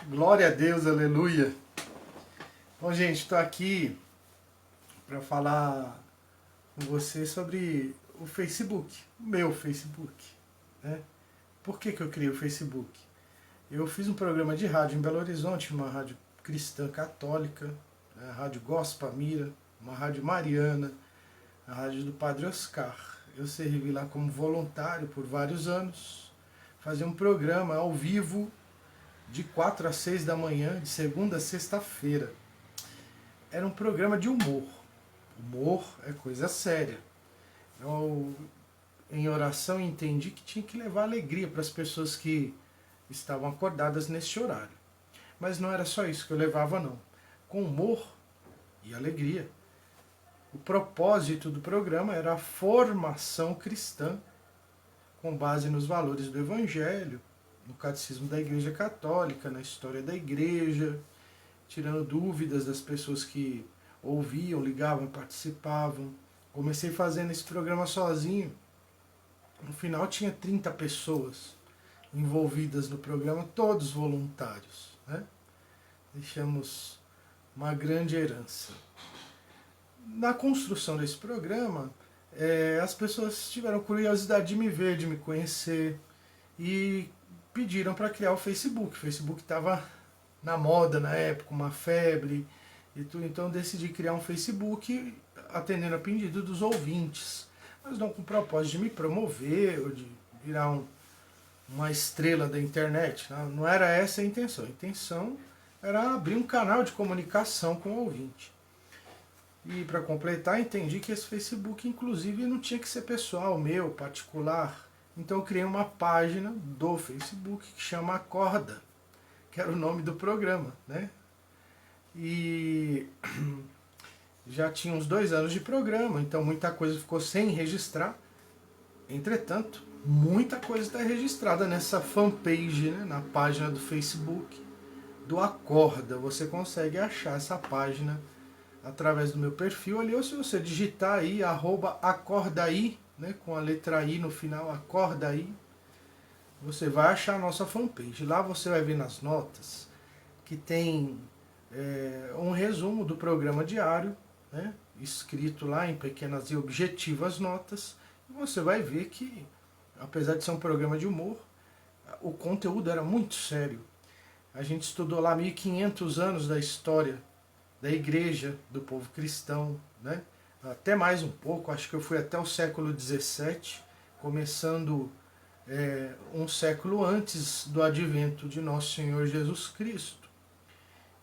Glória a Deus, aleluia. Bom, gente, estou aqui para falar com você sobre o Facebook, o meu Facebook, né? Por que eu criei o Facebook? Eu fiz um programa de rádio em Belo Horizonte, uma rádio cristã católica, né? A Rádio Gospel Mira, uma rádio mariana, a rádio do Padre Oscar. Eu servi lá como voluntário por vários anos, fazia um programa ao vivo de 4 às 6 da manhã, de segunda a sexta-feira. Era um programa de humor. Humor é coisa séria. Eu, em oração, entendi que tinha que levar alegria para as pessoas que estavam acordadas nesse horário. Mas não era só isso que eu levava, não. Com humor e alegria. O propósito do programa era a formação cristã, com base nos valores do Evangelho, no catecismo da Igreja Católica, na história da Igreja, tirando dúvidas das pessoas que ouviam, ligavam, participavam. Comecei fazendo esse programa sozinho. No final tinha 30 pessoas envolvidas no programa, todos voluntários, né? Deixamos uma grande herança. Na construção desse programa, as pessoas tiveram curiosidade de me ver, de me conhecer e pediram para criar o Facebook. O Facebook estava na moda na época, uma febre e tudo. Então eu decidi criar um Facebook atendendo a pedido dos ouvintes, mas não com o propósito de me promover ou de virar uma estrela da internet. Não era essa a intenção. A intenção era abrir um canal de comunicação com o ouvinte. E para completar, entendi que esse Facebook, inclusive, não tinha que ser pessoal, meu, particular. Então eu criei uma página do Facebook que chama Acorda, que era o nome do programa, né? E já tinha uns 2 anos de programa, então muita coisa ficou sem registrar. Entretanto, muita coisa está registrada nessa fanpage, né? Na página do Facebook do Acorda. Você consegue achar essa página através do meu perfil ali, ou se você digitar aí, @acordaí, né? Com a letra I no final, Acordaí, você vai achar a nossa fanpage. Lá você vai ver nas notas que tem um resumo do programa diário, né, escrito lá em pequenas e objetivas notas. E você vai ver que, apesar de ser um programa de humor, o conteúdo era muito sério. A gente estudou lá 1500 anos da história da igreja, do povo cristão, né? Até mais um pouco, acho que eu fui até o século XVII, começando um século antes do advento de Nosso Senhor Jesus Cristo.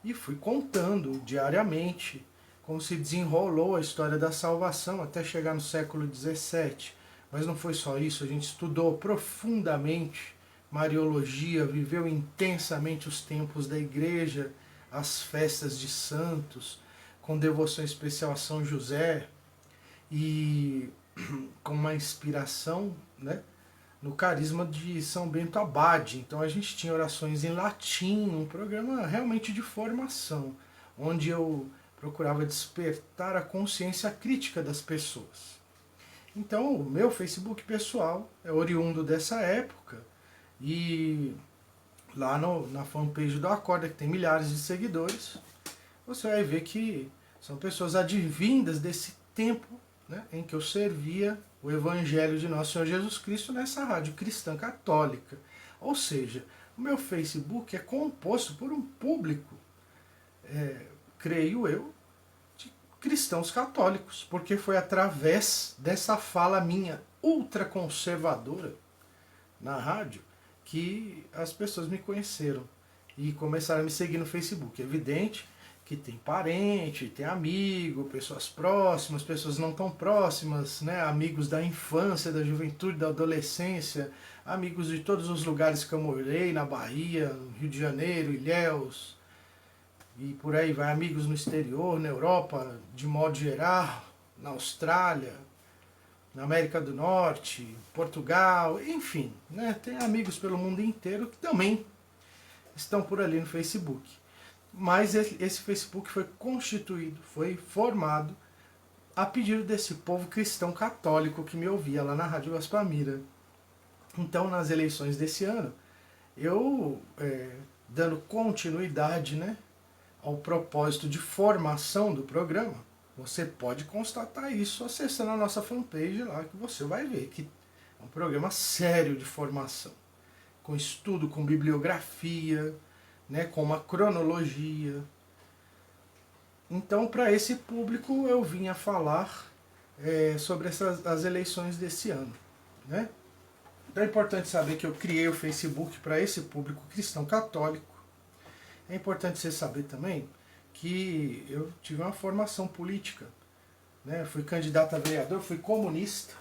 E fui contando diariamente como se desenrolou a história da salvação até chegar no século XVII. Mas não foi só isso, a gente estudou profundamente Mariologia, viveu intensamente os tempos da igreja, as festas de santos, com devoção especial a São José e com uma inspiração, né, no carisma de São Bento Abade. Então a gente tinha orações em latim, um programa realmente de formação, onde eu procurava despertar a consciência crítica das pessoas. Então o meu Facebook pessoal é oriundo dessa época e lá na fanpage do Acorda, que tem milhares de seguidores, você vai ver que são pessoas advindas desse tempo, né, em que eu servia o Evangelho de Nosso Senhor Jesus Cristo nessa rádio cristã católica. Ou seja, o meu Facebook é composto por um público, creio eu, de cristãos católicos, porque foi através dessa fala minha ultraconservadora na rádio que as pessoas me conheceram e começaram a me seguir no Facebook. É evidente que tem parente, tem amigo, pessoas próximas, pessoas não tão próximas, né? Amigos da infância, da juventude, da adolescência, amigos de todos os lugares que eu morei, na Bahia, no Rio de Janeiro, Ilhéus, e por aí vai, amigos no exterior, na Europa, de modo geral, na Austrália, na América do Norte, Portugal, enfim, né? Tem amigos pelo mundo inteiro que também estão por ali no Facebook. Mas esse Facebook foi constituído, foi formado a pedido desse povo cristão católico que me ouvia lá na Rádio Gospel Mira. Então, nas eleições desse ano, eu dando continuidade, né, ao propósito de formação do programa, você pode constatar isso acessando a nossa fanpage lá, que você vai ver que é um programa sério de formação, com estudo, com bibliografia, né, com uma cronologia. Então, para esse público, eu vim a falar sobre as eleições desse ano, né? Então é importante saber que eu criei o Facebook para esse público cristão católico. É importante você saber também que eu tive uma formação política, né? Fui candidato a vereador, fui comunista,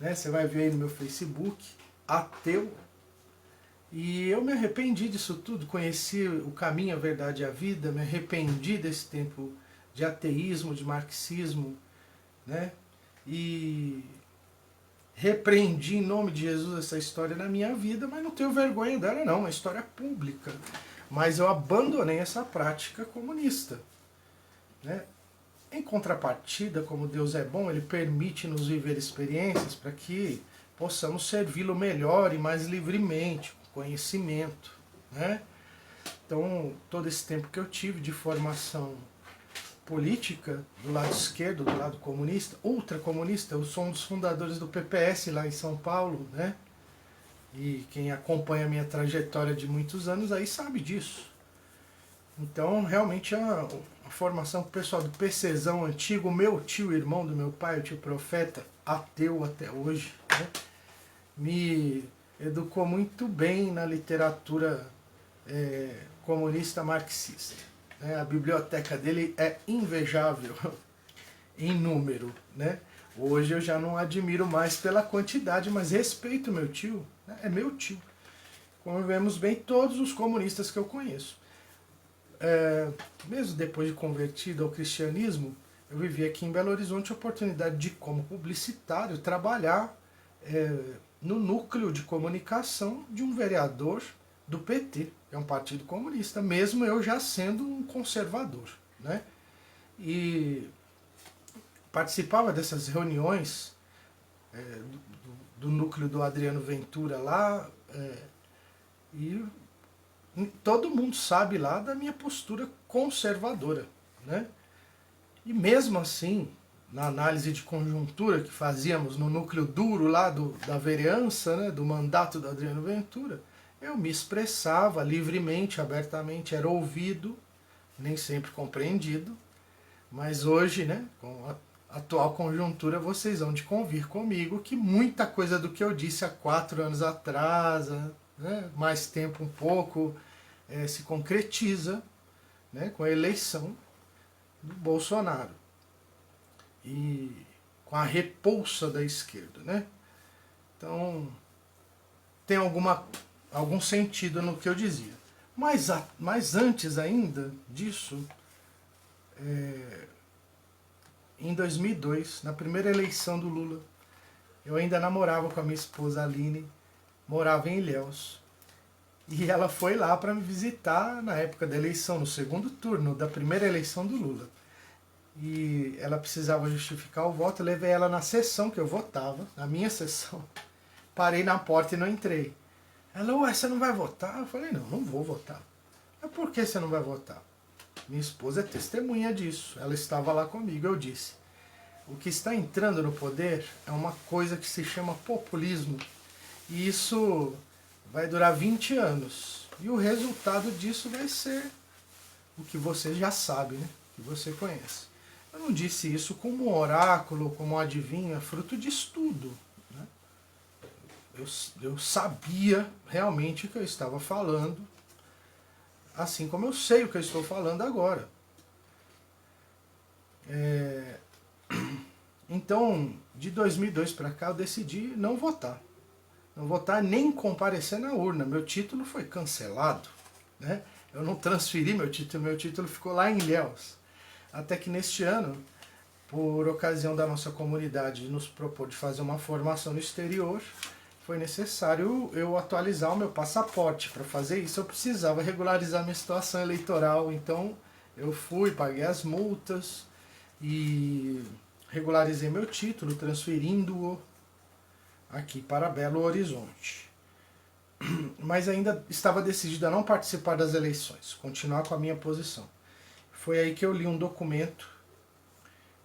né? Você vai ver aí no meu Facebook, ateu. E eu me arrependi disso tudo, conheci o caminho, a verdade e a vida, me arrependi desse tempo de ateísmo, de marxismo, né? E repreendi em nome de Jesus essa história na minha vida, mas não tenho vergonha dela não, é uma história pública. Mas eu abandonei essa prática comunista, né? Em contrapartida, como Deus é bom, Ele permite-nos viver experiências para que possamos servi-lo melhor e mais livremente, com conhecimento, né? Então, todo esse tempo que eu tive de formação política, do lado esquerdo, do lado comunista, ultracomunista, eu sou um dos fundadores do PPS lá em São Paulo, né? E quem acompanha a minha trajetória de muitos anos aí sabe disso. Então, realmente, a formação com o pessoal do PCzão antigo, meu tio, irmão do meu pai, o tio Profeta, ateu até hoje, né? Me educou muito bem na literatura comunista marxista. Né? A biblioteca dele é invejável em número, né? Hoje eu já não admiro mais pela quantidade, mas respeito meu tio, né? É meu tio. Convivemos bem todos os comunistas que eu conheço. Mesmo depois de convertido ao cristianismo, eu vivi aqui em Belo Horizonte a oportunidade de, como publicitário, trabalhar no núcleo de comunicação de um vereador do PT, que é um partido comunista, mesmo eu já sendo um conservador, né? E participava dessas reuniões do núcleo do Adriano Ventura lá, e todo mundo sabe lá da minha postura conservadora, né? E mesmo assim, na análise de conjuntura que fazíamos no núcleo duro lá da vereança, né, do mandato do Adriano Ventura, eu me expressava livremente, abertamente, era ouvido, nem sempre compreendido, mas hoje, né, com a atual conjuntura, vocês vão de convir comigo que muita coisa do que eu disse há 4 anos atrás, né, mais tempo um pouco, se concretiza, né, com a eleição do Bolsonaro e com a repulsa da esquerda, né? Então tem algum sentido no que eu dizia. Mas antes ainda disso, em 2002, na primeira eleição do Lula, eu ainda namorava com a minha esposa Aline, morava em Ilhéus. E ela foi lá para me visitar na época da eleição, no segundo turno da primeira eleição do Lula. E ela precisava justificar o voto, eu levei ela na sessão que eu votava, na minha sessão. Parei na porta e não entrei. Ela, ué, você não vai votar? Eu falei, não vou votar. Mas por que você não vai votar? Minha esposa é testemunha disso, ela estava lá comigo, eu disse. O que está entrando no poder é uma coisa que se chama populismo. E isso vai durar 20 anos. E o resultado disso vai ser o que você já sabe, né? Que você conhece. Eu não disse isso como um oráculo, como um adivinho, é fruto de estudo. Né? Eu sabia realmente o que eu estava falando, assim como eu sei o que eu estou falando agora. Então, de 2002 para cá, eu decidi não votar. Não votar nem comparecer na urna. Meu título foi cancelado. Né? Eu não transferi meu título ficou lá em Ilhéus. Até que neste ano, por ocasião da nossa comunidade nos propor de fazer uma formação no exterior, foi necessário eu atualizar o meu passaporte. Para fazer isso eu precisava regularizar minha situação eleitoral, então eu fui, paguei as multas e regularizei meu título, transferindo-o aqui para Belo Horizonte. mas ainda estava decidido a não participar das eleições, continuar com a minha posição. Foi aí que eu li um documento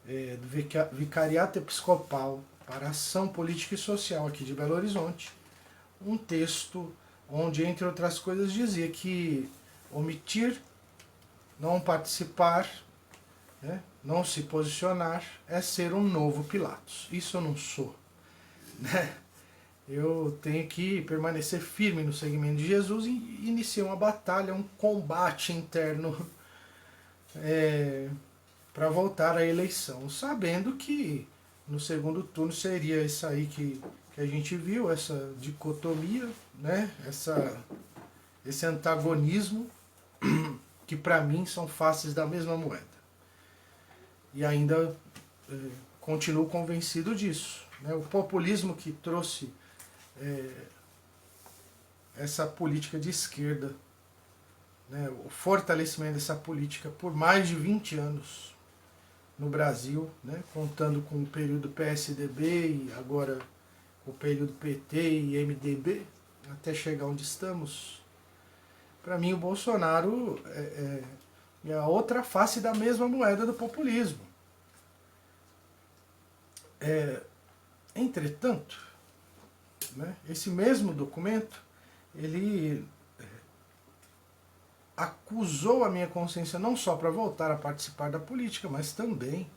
do Vicariato Episcopal para Ação Política e Social aqui de Belo Horizonte, um texto onde, entre outras coisas, dizia que omitir, não participar, né, não se posicionar, é ser um novo Pilatos. Isso eu não sou. Né? Eu tenho que permanecer firme no segmento de Jesus e iniciar uma batalha, um combate interno para voltar à eleição, sabendo que no segundo turno seria isso aí que a gente viu, essa dicotomia, né? Esse antagonismo, que para mim são faces da mesma moeda. E ainda continuo convencido disso. Né? O populismo que trouxe essa política de esquerda, né? O fortalecimento dessa política por mais de 20 anos no Brasil, né? Contando com o período PSDB e agora o período PT e MDB, até chegar onde estamos. Para mim, o Bolsonaro é a outra face da mesma moeda do populismo. Entretanto, né, esse mesmo documento, ele acusou a minha consciência não só para voltar a participar da política, mas também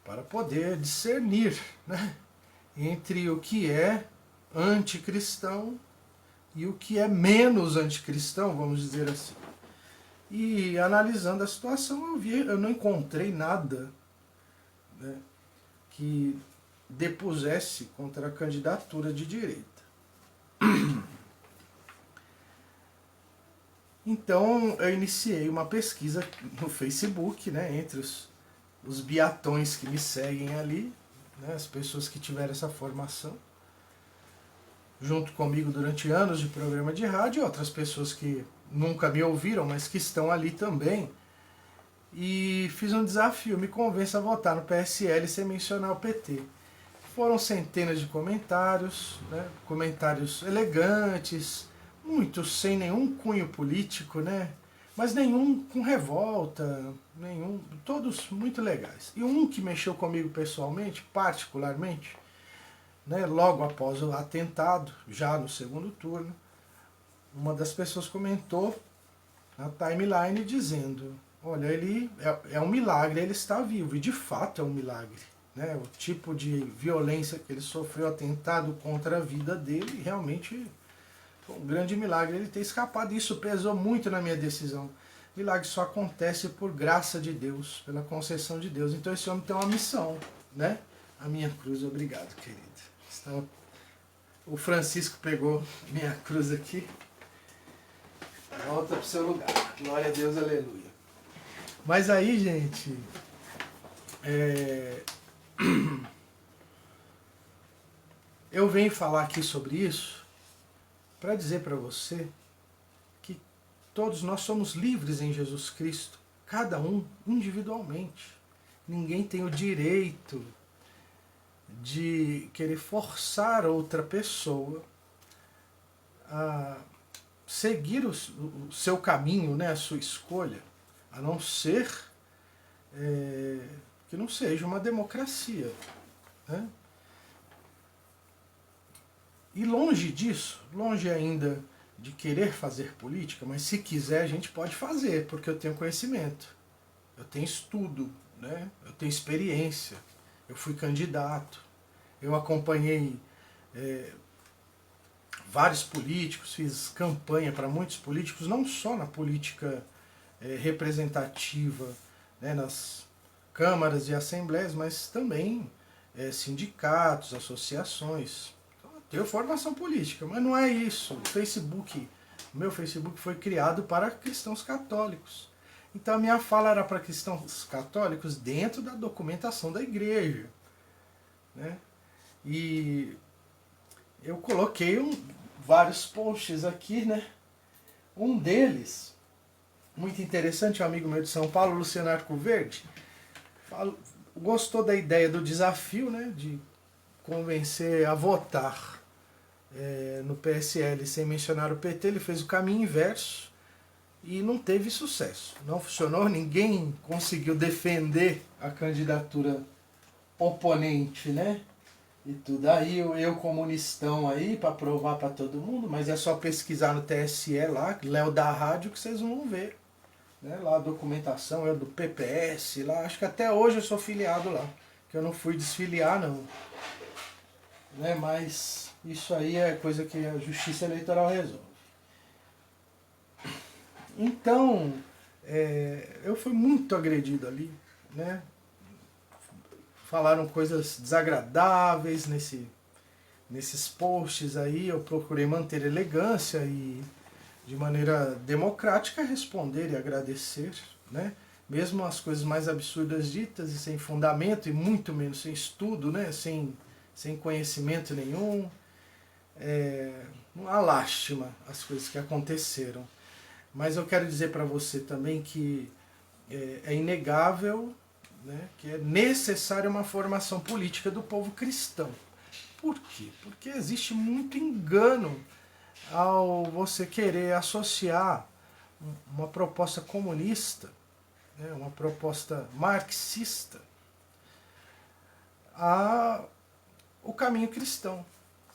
para poder discernir, né, entre o que é anticristão e o que é menos anticristão, vamos dizer assim. E analisando a situação, eu não encontrei nada, né, que depusesse contra a candidatura de direita. Então eu iniciei uma pesquisa no Facebook, né, entre os beatões que me seguem ali, né, as pessoas que tiveram essa formação, junto comigo durante anos de programa de rádio, e outras pessoas que nunca me ouviram, mas que estão ali também. E fiz um desafio, me convença a votar no PSL sem mencionar o PT. Foram centenas de comentários, né, comentários elegantes, muitos sem nenhum cunho político, né, mas nenhum com revolta, todos muito legais. E um que mexeu comigo pessoalmente, particularmente, né, logo após o atentado, já no segundo turno, uma das pessoas comentou na timeline dizendo: olha, ele é um milagre, ele está vivo, e de fato é um milagre. Né? O tipo de violência que ele sofreu, atentado contra a vida dele, realmente foi um grande milagre ele ter escapado. Isso pesou muito na minha decisão. Milagre só acontece por graça de Deus, pela concessão de Deus. Então esse homem tem uma missão, né? A minha cruz, obrigado, querido. Então, o Francisco pegou minha cruz aqui. Volta para o seu lugar. Glória a Deus, aleluia. Mas aí, gente, eu venho falar aqui sobre isso para dizer para você que todos nós somos livres em Jesus Cristo, cada um individualmente. Ninguém tem o direito de querer forçar outra pessoa a seguir o seu caminho, né, a sua escolha, a não ser que não seja uma democracia. Né? E longe disso, longe ainda de querer fazer política, mas se quiser a gente pode fazer, porque eu tenho conhecimento, eu tenho estudo, né? Eu tenho experiência, eu fui candidato, eu acompanhei vários políticos, fiz campanha para muitos políticos, não só na política representativa, né, nas câmaras e assembleias, mas também sindicatos, associações. Então, eu tenho formação política, mas não é isso. O meu Facebook foi criado para cristãos católicos. Então a minha fala era para cristãos católicos dentro da documentação da igreja. Né? E eu coloquei vários posts aqui, né? Um deles, muito interessante, um amigo meu de São Paulo, Luciano Arcoverde, gostou da ideia do desafio, né? De convencer a votar no PSL sem mencionar o PT, ele fez o caminho inverso e não teve sucesso. Não funcionou, ninguém conseguiu defender a candidatura oponente, né? E tudo. Aí eu comunistão aí para provar para todo mundo, mas é só pesquisar no TSE lá, Léo da Rádio, que vocês vão ver. Né? Lá a documentação é do PPS, lá, acho que até hoje eu sou filiado lá. Que eu não fui desfiliar não. Né? Mas isso aí é coisa que a Justiça Eleitoral resolve. Então, eu fui muito agredido ali, né? Falaram coisas desagradáveis nesses posts aí, eu procurei manter elegância e de maneira democrática responder e agradecer, né? Mesmo as coisas mais absurdas ditas e sem fundamento e muito menos sem estudo, né? Sem conhecimento nenhum. Uma lástima as coisas que aconteceram. Mas eu quero dizer para você também que é inegável, né, que é necessária uma formação política do povo cristão. Por quê? Porque existe muito engano ao você querer associar uma proposta comunista, né, uma proposta marxista, ao caminho cristão.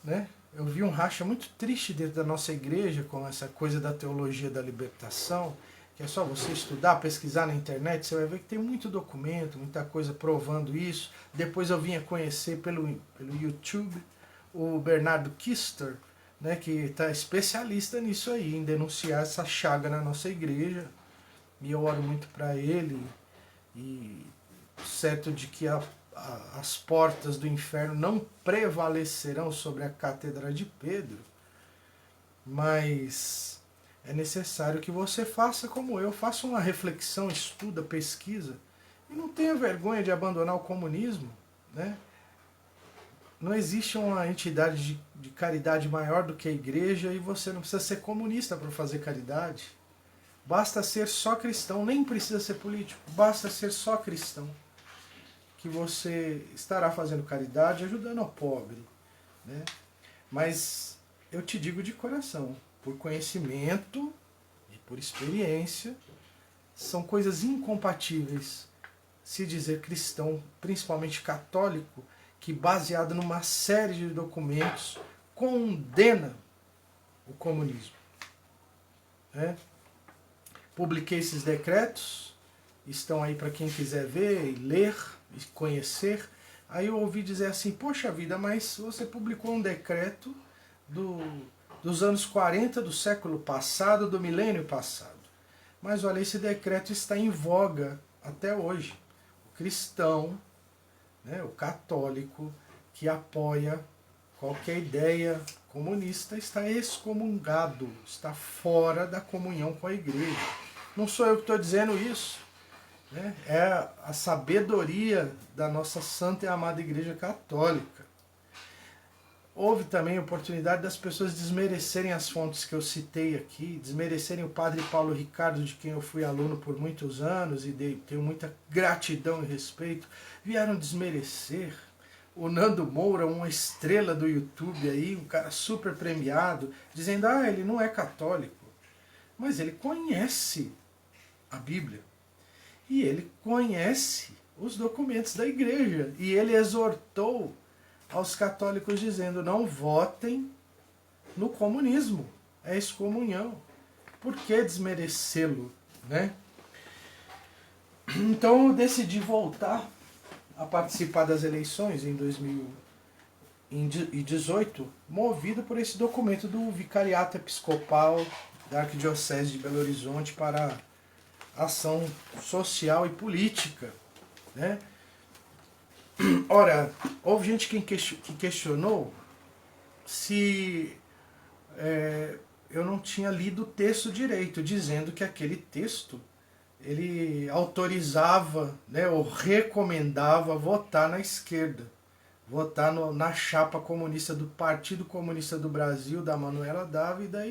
Né? Eu vi um racha muito triste dentro da nossa igreja com essa coisa da teologia da libertação, que é só você estudar, pesquisar na internet, você vai ver que tem muito documento, muita coisa provando isso. Depois eu vim a conhecer pelo YouTube o Bernardo Kister, né, que está especialista nisso aí, em denunciar essa chaga na nossa igreja. E eu oro muito para ele, e certo de que as portas do inferno não prevalecerão sobre a Cátedra de Pedro, mas é necessário que você faça como eu, faça uma reflexão, estuda, pesquisa, e não tenha vergonha de abandonar o comunismo. Né? Não existe uma entidade de caridade maior do que a igreja e você não precisa ser comunista para fazer caridade. Basta ser só cristão, nem precisa ser político, basta ser só cristão, que você estará fazendo caridade, ajudando ao pobre. Né? Mas eu te digo de coração, por conhecimento e por experiência, são coisas incompatíveis se dizer cristão, principalmente católico, que baseado numa série de documentos condena o comunismo. Né? Publiquei esses decretos, estão aí para quem quiser ver, ler e conhecer. Aí eu ouvi dizer assim, poxa vida, mas você publicou um decreto dos anos 40 do século passado, do milênio passado. Mas olha, esse decreto está em voga até hoje. O cristão, né, o católico, que apoia qualquer ideia comunista está excomungado, está fora da comunhão com a igreja. Não sou eu que estou dizendo isso. Né? É a sabedoria da nossa santa e amada Igreja Católica. Houve também a oportunidade das pessoas desmerecerem as fontes que eu citei aqui, desmerecerem o padre Paulo Ricardo, de quem eu fui aluno por muitos anos e tenho muita gratidão e respeito. Vieram desmerecer o Nando Moura, uma estrela do YouTube aí, um cara super premiado, dizendo, ele não é católico. Mas ele conhece a Bíblia. E ele conhece os documentos da igreja. E ele exortou aos católicos dizendo, não votem no comunismo. É excomunhão. Por que desmerecê-lo? Né? Então eu decidi voltar a participar das eleições em 2018, movido por esse documento do Vicariato Episcopal da Arquidiocese de Belo Horizonte para ação social e política. Né? Ora, houve gente que questionou se eu não tinha lido o texto direito, dizendo que aquele texto ele autorizava, né, ou recomendava votar na esquerda, votar na chapa comunista do Partido Comunista do Brasil, da Manuela Dávila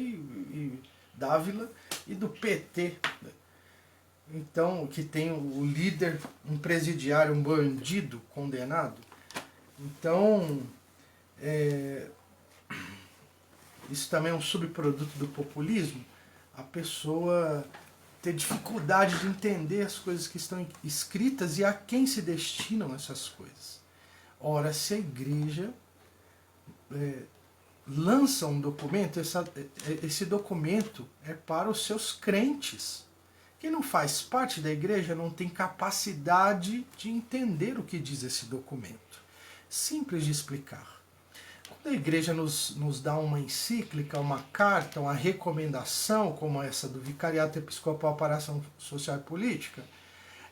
e do PT. Então, que tem o líder, um presidiário, um bandido condenado. Então, isso também é um subproduto do populismo, a pessoa ter dificuldade de entender as coisas que estão escritas e a quem se destinam essas coisas. Ora, se a igreja lança um documento, esse documento é para os seus crentes. Quem não faz parte da igreja não tem capacidade de entender o que diz esse documento. Simples de explicar. Quando a igreja nos dá uma encíclica, uma carta, uma recomendação, como essa do Vicariato Episcopal para a Ação Social e Política,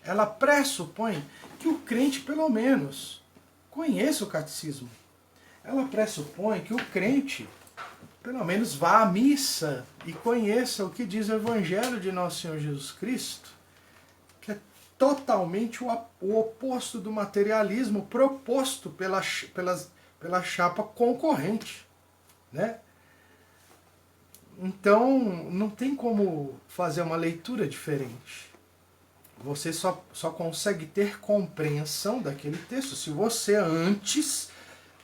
ela pressupõe que o crente, pelo menos, conheça o catecismo. Ela pressupõe que o crente, pelo menos, vá à missa e conheça o que diz o Evangelho de Nosso Senhor Jesus Cristo, que é totalmente o oposto do materialismo proposto pela chapa concorrente, né? Então, não tem como fazer uma leitura diferente. Você só consegue ter compreensão daquele texto se você antes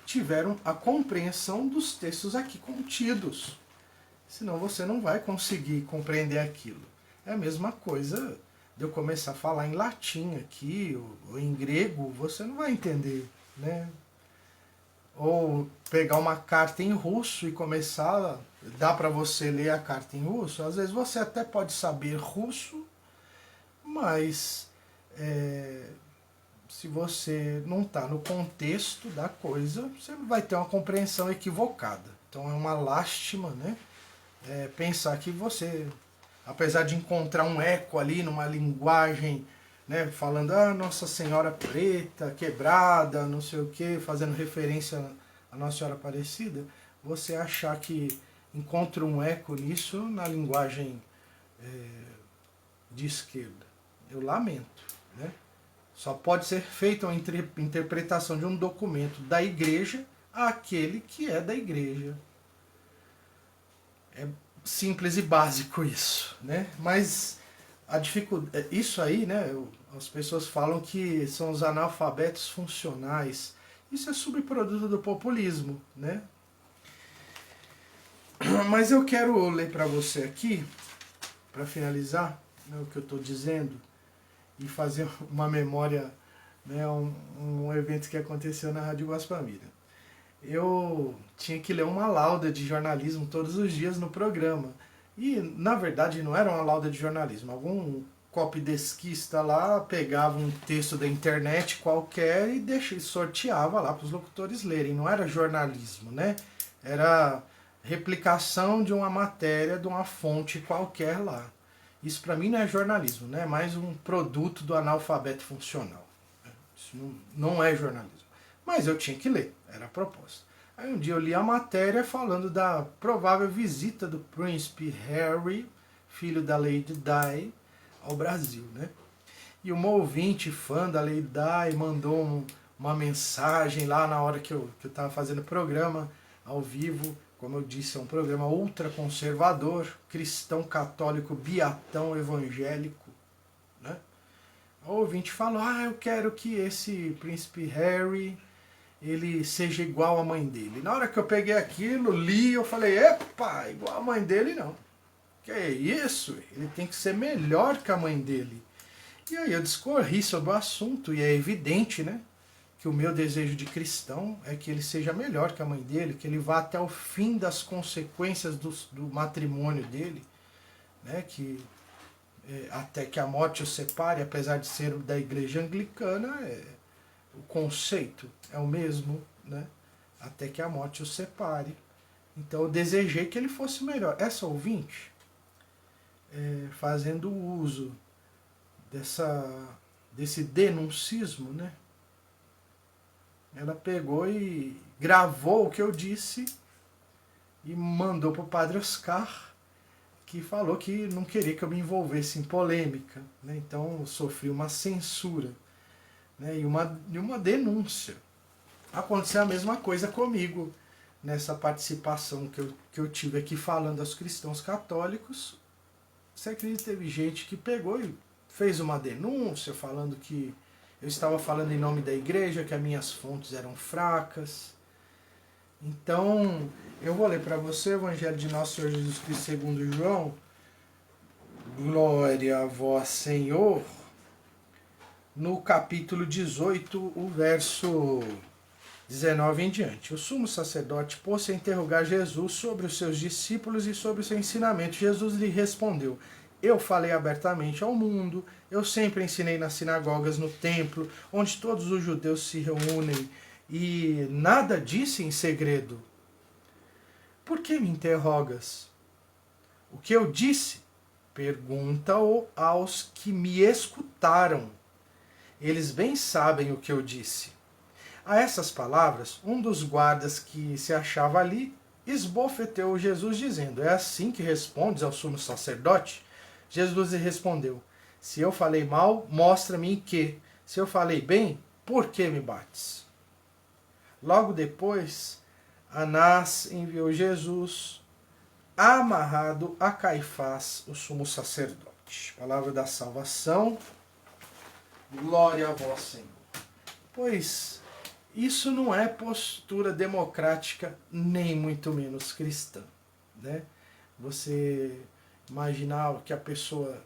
tiver a compreensão dos textos aqui contidos. Senão você não vai conseguir compreender aquilo. É a mesma coisa de eu começar a falar em latim aqui, ou em grego, você não vai entender, né? Ou pegar uma carta em russo e começar, dá para você ler a carta em russo, às vezes você até pode saber russo, mas se você não está no contexto da coisa, você vai ter uma compreensão equivocada. Então é uma lástima, né? Pensar que você, apesar de encontrar um eco ali numa linguagem, né, falando Nossa Senhora Preta, quebrada, não sei o que, fazendo referência a Nossa Senhora Aparecida, você achar que encontra um eco nisso na linguagem de esquerda. Eu lamento, né? Só pode ser feita uma interpretação de um documento da igreja àquele que é da igreja. É simples e básico isso, né? Mas a dificuldade, isso aí, né? As pessoas falam que são os analfabetos funcionais. Isso é subproduto do populismo, né? Mas eu quero ler para você aqui, para finalizar, né, o que eu estou dizendo, e fazer uma memória, né, um evento que aconteceu na Rádio Guaspamira. Eu tinha que ler uma lauda de jornalismo todos os dias no programa. E, na verdade, não era uma lauda de jornalismo. Algum copydesquista lá pegava um texto da internet qualquer e sorteava lá para os locutores lerem. Não era jornalismo, né? Era replicação de uma matéria de uma fonte qualquer lá. Isso para mim não é jornalismo, né? É mais um produto do analfabeto funcional. Isso não é jornalismo. Mas eu tinha que ler, era a proposta. Aí um dia eu li a matéria falando da provável visita do príncipe Harry, filho da Lady Di, ao Brasil, né? E uma ouvinte, fã da Lady Di, mandou uma mensagem lá na hora que eu estava fazendo o programa ao vivo. Como eu disse, é um programa ultraconservador, cristão, católico, beatão, evangélico, né? A ouvinte falou, eu quero que esse príncipe Harry, ele seja igual à mãe dele. Na hora que eu peguei aquilo, li, eu falei, epa, igual à mãe dele não. Que é isso? Ele tem que ser melhor que a mãe dele. E aí eu discorri sobre o assunto, e é evidente, né, que o meu desejo de cristão é que ele seja melhor que a mãe dele, que ele vá até o fim das consequências do matrimônio dele, né, que até que a morte o separe, apesar de ser da igreja anglicana, o conceito é o mesmo, né, até que a morte o separe. Então eu desejei que ele fosse melhor. Essa ouvinte, fazendo uso desse denuncismo, né, ela pegou e gravou o que eu disse e mandou para o Padre Oscar, que falou que não queria que eu me envolvesse em polêmica, né? Então eu sofri uma censura, né? E uma denúncia. Aconteceu a mesma coisa comigo nessa participação que eu tive aqui falando aos cristãos católicos. Você acredita que teve gente que pegou e fez uma denúncia falando que eu estava falando em nome da igreja, que as minhas fontes eram fracas. Então, eu vou ler para você o Evangelho de Nosso Senhor Jesus Cristo segundo João. Glória a vós, Senhor. No capítulo 18, o verso 19 em diante. O sumo sacerdote pôs-se a interrogar Jesus sobre os seus discípulos e sobre o seu ensinamento. Jesus lhe respondeu: eu falei abertamente ao mundo, eu sempre ensinei nas sinagogas, no templo, onde todos os judeus se reúnem, e nada disse em segredo. Por que me interrogas? O que eu disse? Pergunta-o aos que me escutaram. Eles bem sabem o que eu disse. A essas palavras, um dos guardas que se achava ali esbofeteou Jesus, dizendo: é assim que respondes ao sumo sacerdote? Jesus lhe respondeu: se eu falei mal, mostra-me em que. Se eu falei bem, por que me bates? Logo depois, Anás enviou Jesus amarrado a Caifás, o sumo sacerdote. Palavra da salvação. Glória a vós, Senhor. Pois isso não é postura democrática, nem muito menos cristã, né? Você imaginar que a pessoa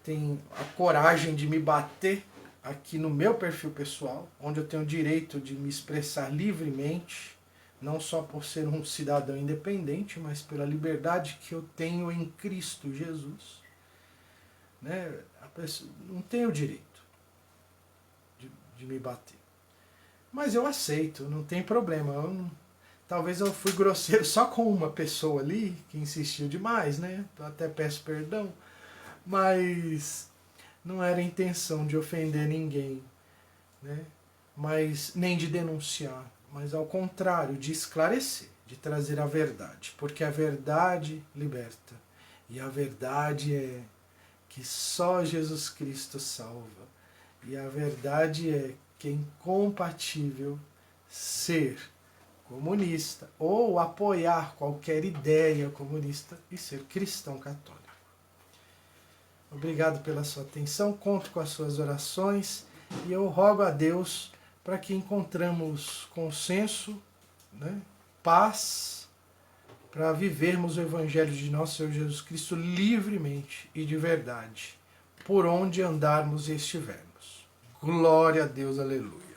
tem a coragem de me bater aqui no meu perfil pessoal, onde eu tenho o direito de me expressar livremente, não só por ser um cidadão independente, mas pela liberdade que eu tenho em Cristo Jesus, né? A pessoa não tem o direito de me bater. Mas eu aceito, não tem problema. Talvez eu fui grosseiro só com uma pessoa ali, que insistiu demais, né? Eu até peço perdão, mas não era a intenção de ofender ninguém, né? Mas nem de denunciar, mas ao contrário, de esclarecer, de trazer a verdade, porque a verdade liberta, e a verdade é que só Jesus Cristo salva, e a verdade é que é incompatível ser comunista ou apoiar qualquer ideia comunista e ser cristão católico. Obrigado pela sua atenção, conto com as suas orações e eu rogo a Deus para que encontremos consenso, né, paz, para vivermos o Evangelho de nosso Senhor Jesus Cristo livremente e de verdade, por onde andarmos e estivermos. Glória a Deus, aleluia.